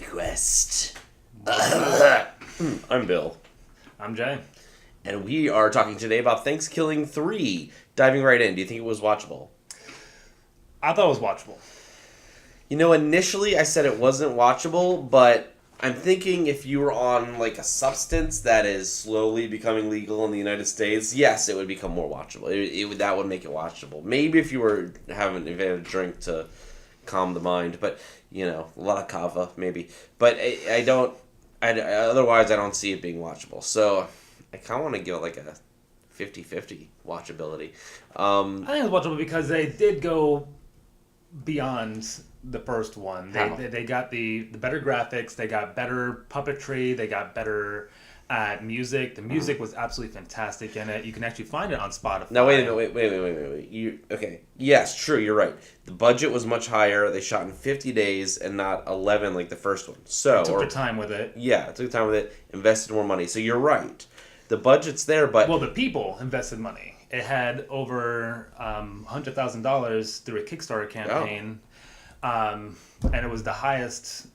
Quest. I'm Bill. I'm Jay. And we are talking today about ThanksKilling 3. Diving right in, do you think it was watchable? I thought it was watchable. You know, initially I said it wasn't watchable, but I'm thinking if you were on like a substance that is slowly becoming legal in the United States, yes, it would become more watchable. That would make it watchable. Maybe if you were having a drink to calm the mind, but you know, a lot of kava maybe. But otherwise I don't see it being watchable. So I kind of want to give it like a 50-50 watchability. I think it's watchable because they did go beyond the first one. They got the better graphics, they got better puppetry, they got better music. The music was absolutely fantastic in it. You can actually find it on Spotify. Now wait a minute, wait. Okay. Yes, true, you're right. The budget was much higher. They shot in 50 days and not 11 like the first one. So it took their time with it. Yeah, it took time with it, invested more money. So you're right. The budget's there, but... Well, the people invested money. It had over $100,000 through a Kickstarter campaign. Oh. And it was the highest...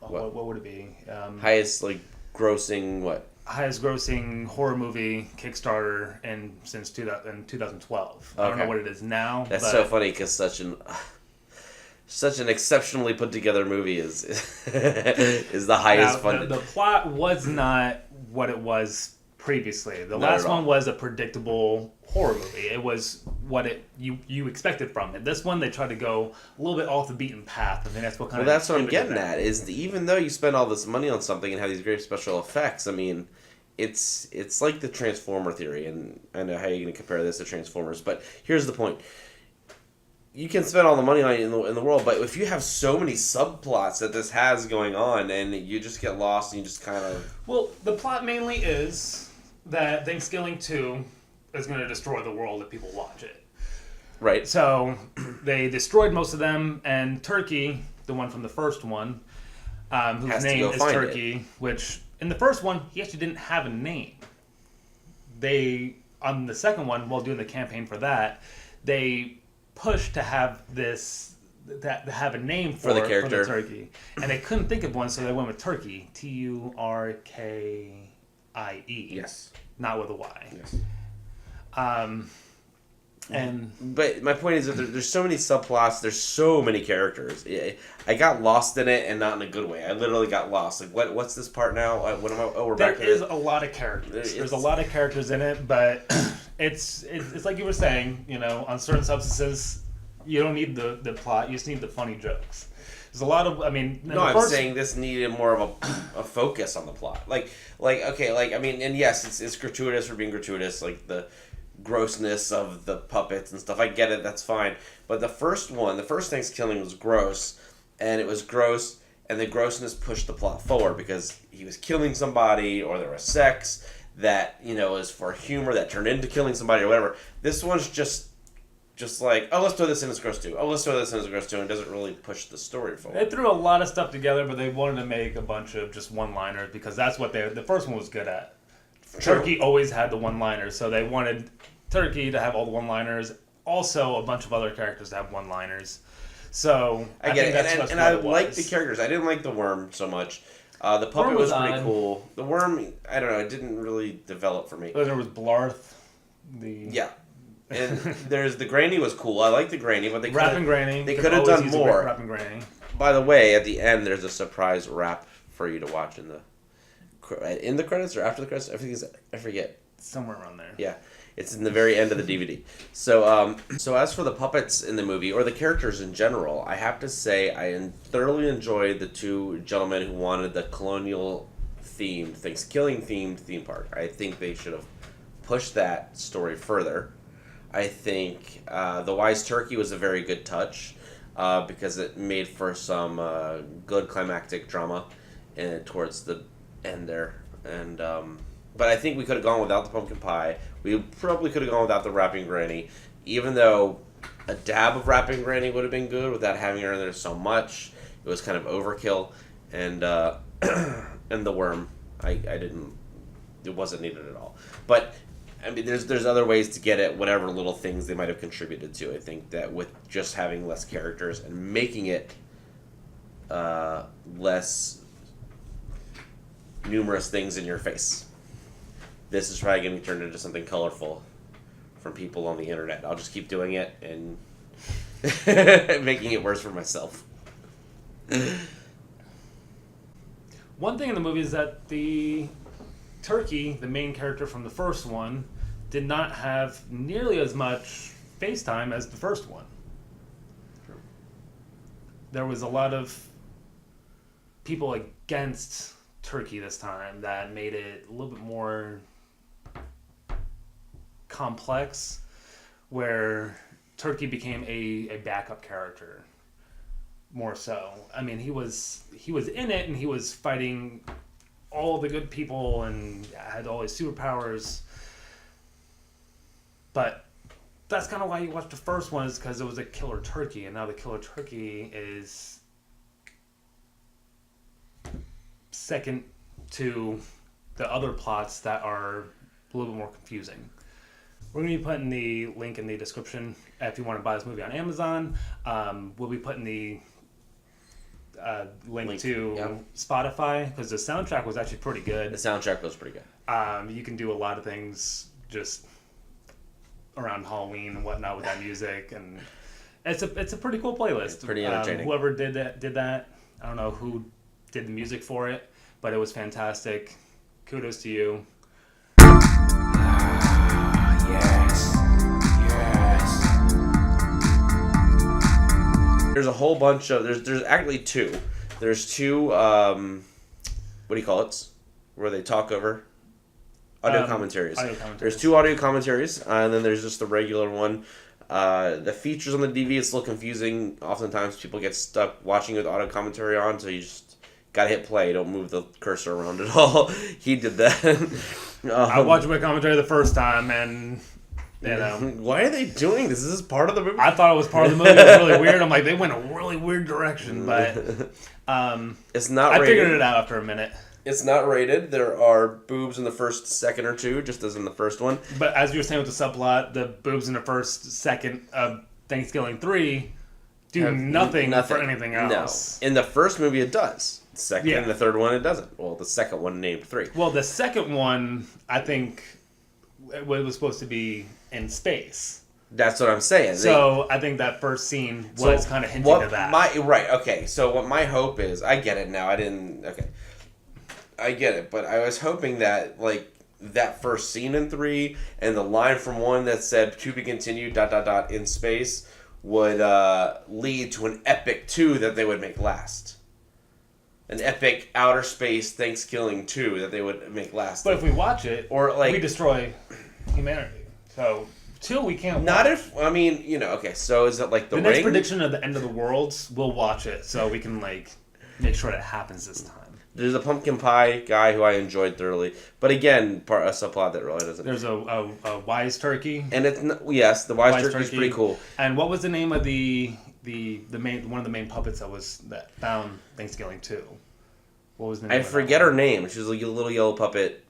What would it be? Highest, like, grossing, what? Highest grossing horror movie Kickstarter since 2012. Okay. I don't know what it is now. That's so funny because such an exceptionally put together movie is the highest funded. The plot was not what it was previously. The last one was a predictable horror movie. It was what you expected from it. This one they tried to go a little bit off the beaten path. I think that's what kind of. Well, that's what I'm getting at. Is even though you spend all this money on something and have these great special effects, I mean, it's like the Transformer theory, and I know how you're going to compare this to Transformers, but here's the point. You can spend all the money on it in the world, but if you have so many subplots that this has going on, and you just get lost and you just kind of... Well, the plot mainly is that ThanksKilling 2 is going to destroy the world if people watch it. Right. So they destroyed most of them, and Turkey, the one from the first one, whose name is Turkey, which in the first one, he actually didn't have a name. On the second one, while doing the campaign for that, they pushed to have have a name for the character, for the turkey, and they couldn't think of one, so they went with Turkey, Turkie. Yes, not with a Y. Yes. But my point is that there's so many subplots. There's so many characters. I got lost in it, and not in a good way. I literally got lost. Like, what's this part now? What am I? Oh, we're back here. There is a lot of characters. There's a lot of characters in it, but it's like you were saying. You know, on certain substances, you don't need the plot. You just need the funny jokes. There's a lot of. I mean, I'm saying this needed more of a focus on the plot. And yes, it's gratuitous for being gratuitous. Like the grossness of the puppets and stuff. I get it, that's fine. But the first ThanksKilling was gross, and it was gross, and the grossness pushed the plot forward because he was killing somebody, or there was sex that, you know, was for humor that turned into killing somebody or whatever. This one's just like, oh, let's throw this in as gross too. Oh, let's throw this in as gross too, and it doesn't really push the story forward. They threw a lot of stuff together, but they wanted to make a bunch of just one-liners because that's what the first one was good at. True. Turkey always had the one-liners, so they wanted Turkey to have all the one-liners. Also, a bunch of other characters to have one-liners. So I get it, and I like the characters. I didn't like the worm so much. The puppet was pretty cool. The worm, I don't know, it didn't really develop for me. There was Blarth. Yeah. And there's the granny was cool. I like the granny, but they could have done more. Rapping Granny. By the way, at the end, there's a surprise rap for you to watch in the credits or after the credits. I forget. Somewhere around there. Yeah, it's in the very end of the DVD. So, so as for the puppets in the movie or the characters in general, I have to say I thoroughly enjoyed the two gentlemen who wanted the colonial themed, ThanksKilling themed theme park. I think they should have pushed that story further. I think the Wise Turkey was a very good touch because it made for some good climactic drama towards the end there. And but I think we could have gone without the pumpkin pie. We probably could have gone without the rapping granny, even though a dab of rapping granny would have been good without having her in there so much. It was kind of overkill, and and the worm, it wasn't needed at all. But I mean, there's other ways to get at whatever little things they might have contributed to. I think that with just having less characters and making it less numerous things in your face. This is probably going to be turned into something colorful from people on the internet. I'll just keep doing it and making it worse for myself. One thing in the movie is that the turkey, the main character from the first one, did not have nearly as much face time as the first one. True. There was a lot of people against turkey this time that made it a little bit more complex, where turkey became a backup character more so. I mean, he was in it and he was fighting all the good people and had all his superpowers. But that's kind of why you watched the first one, is because it was a killer turkey, and now the killer turkey is second to the other plots that are a little bit more confusing. We're going to be putting the link in the description if you want to buy this movie on Amazon. We'll be putting the link to Spotify, because the soundtrack was actually pretty good. The soundtrack was pretty good. You can do a lot of things just around Halloween and whatnot with that music, and it's a pretty cool playlist. It's pretty entertaining. Whoever did that, I don't know who did the music for it, but it was fantastic. Kudos to you. There's a whole bunch of there's actually two. There's two what do you call it? Where they talk over audio commentaries. There's two audio commentaries, and then there's just the regular one. The features on the DV is a little confusing. Oftentimes people get stuck watching with audio commentary on, so you just gotta hit play. Don't move the cursor around at all. He did that. I watched my commentary the first time, and you know, why are they doing this? Is this part of the movie? I thought it was part of the movie. It was really weird. I'm like, they went a really weird direction, but it's not. I rated. figured it out after a minute. It's not rated. There are boobs in the first second or two, just as in the first one. But as you were saying with the subplot, the boobs in the first second of ThanksKilling 3 do nothing for anything else. No. In the first movie, it does. The second Yeah. and the third one, it doesn't. Well, the second one named 3. Well, the second one, I think, it was supposed to be in space. That's what I'm saying. So I think that first scene was kind of hinting at that. Right, okay. So what my hope is, I get it now. I get it, but I was hoping that, like, that first scene in 3 and the line from 1 that said, to be continued, ... in space, would lead to an epic 2 that they would make last. An epic outer space ThanksKilling 2 that they would make last. But if we watch it, or like, we destroy humanity. So 2 we can't watch. Not if, I mean, you know, okay, so is it like the Ring? Next prediction of the end of the world, we'll watch it so we can, like, make sure it happens this time. There's a pumpkin pie guy who I enjoyed thoroughly, but again, a subplot that really doesn't. There's a wise turkey, and it's yes, the wise turkey is pretty cool. And what was the name of the main one of the main puppets that found ThanksKilling 2? What was the name? I forget her name. She was a little yellow puppet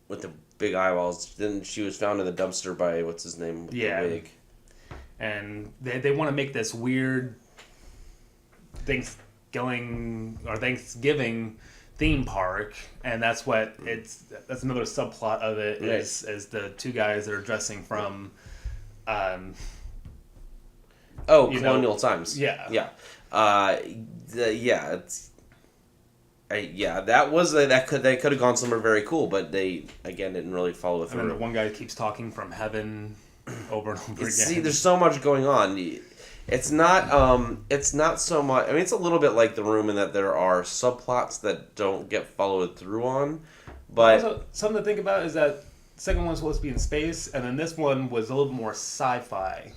with the big eyeballs. Then she was found in the dumpster by what's his name? With the wig. And they want to make this weird Thanksgiving theme park, and that's what that's another subplot of it, right. is the two guys that are dressing from colonial times. Yeah that could have gone somewhere very cool, but they again didn't really follow through. And then the one guy keeps talking from heaven over and over again. See, there's so much going on. It's not so much. I mean, it's a little bit like The Room in that there are subplots that don't get followed through on. But also, something to think about is that the second one's supposed to be in space, and then this one was a little more sci-fi. A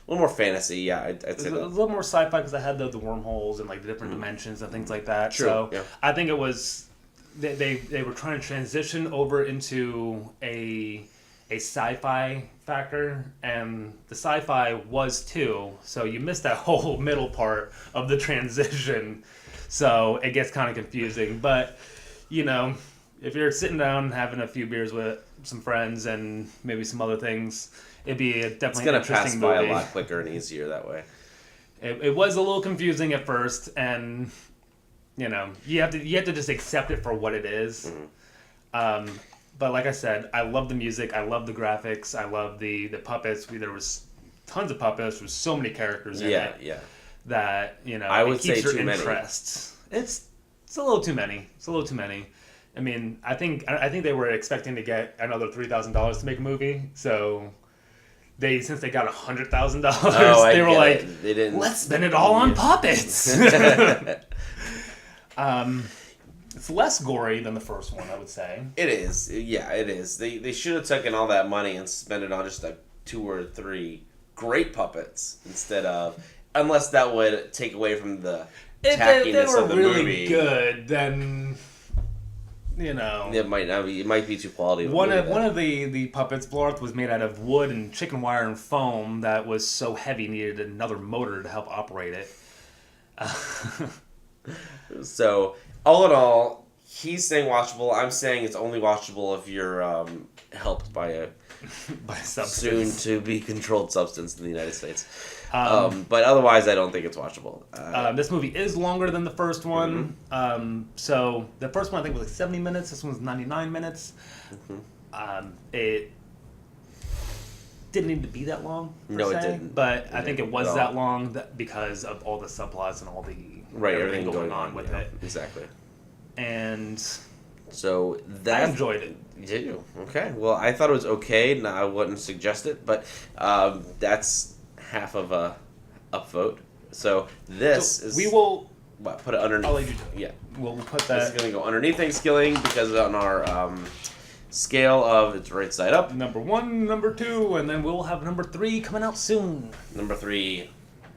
little more fantasy, yeah. I'd say that. A little more sci-fi because I had the wormholes and like the different dimensions and things like that. True, so yeah. I think it was they were trying to transition over into a sci-fi factor, and the sci-fi was too, so you missed that whole middle part of the transition, so it gets kind of confusing. But you know, if you're sitting down having a few beers with some friends and maybe some other things, it'd be definitely an interesting movie. It's going to pass by a lot quicker and easier that way. It was a little confusing at first, and you know, you have to just accept it for what it is. But like I said, I love the music, I love the graphics, I love the puppets. There was tons of puppets. There was so many characters in it. Yeah. That, you know, I would it keeps say your too interest. Many. It's a little too many. It's a little too many. I mean, I think they were expecting to get another $3,000 to make a movie, so since they got $100,000, they were like, they didn't. Let's spend it all on puppets. It's less gory than the first one, I would say. It is. Yeah, it is. They should have taken all that money and spent it on just like 2 or 3 great puppets instead of, unless that would take away from the tackiness of the really movie. Good, then, you know, it might not be. It might be too quality. One of the puppets, Blorth, was made out of wood and chicken wire and foam that was so heavy needed another motor to help operate it. So, all in all, he's saying watchable. I'm saying it's only watchable if you're helped by a soon-to-be controlled substance in the United States. But otherwise, I don't think it's watchable. This movie is longer than the first one. So the first one I think was like 70 minutes. This one's 99 minutes. It didn't need to be that long. No, it didn't. But I think it was that long because of all the subplots and all the everything going on with it. Exactly. And so I enjoyed it. Did you? Okay. Well, I thought it was okay. No, I wouldn't suggest it, but that's half of a upvote. So this is. We will. Put it underneath. I'll let you do it. Yeah. We'll put that. This is going to go underneath ThanksKilling because on our scale of it's right side up. Number 1, number 2, and then we'll have number 3 coming out soon. Number 3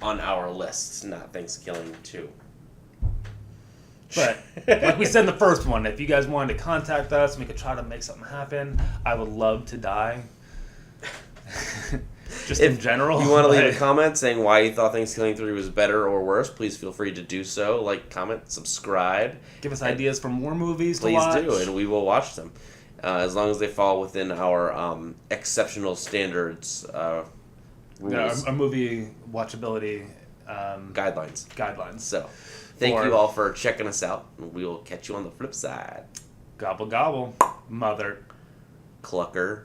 on our list, not ThanksKilling 2. But like we said in the first one, if you guys wanted to contact us, we could try to make something happen. I would love to die. Just in general. If you want to leave a comment saying why you thought ThanksKilling 3 was better or worse, please feel free to do so. Like, comment, subscribe. Give us ideas for more movies to watch. Please do, and we will watch them. As long as they fall within our exceptional standards rules. Our movie watchability guidelines. So, thank you all for checking us out, and we will catch you on the flip side. Gobble gobble, mother clucker.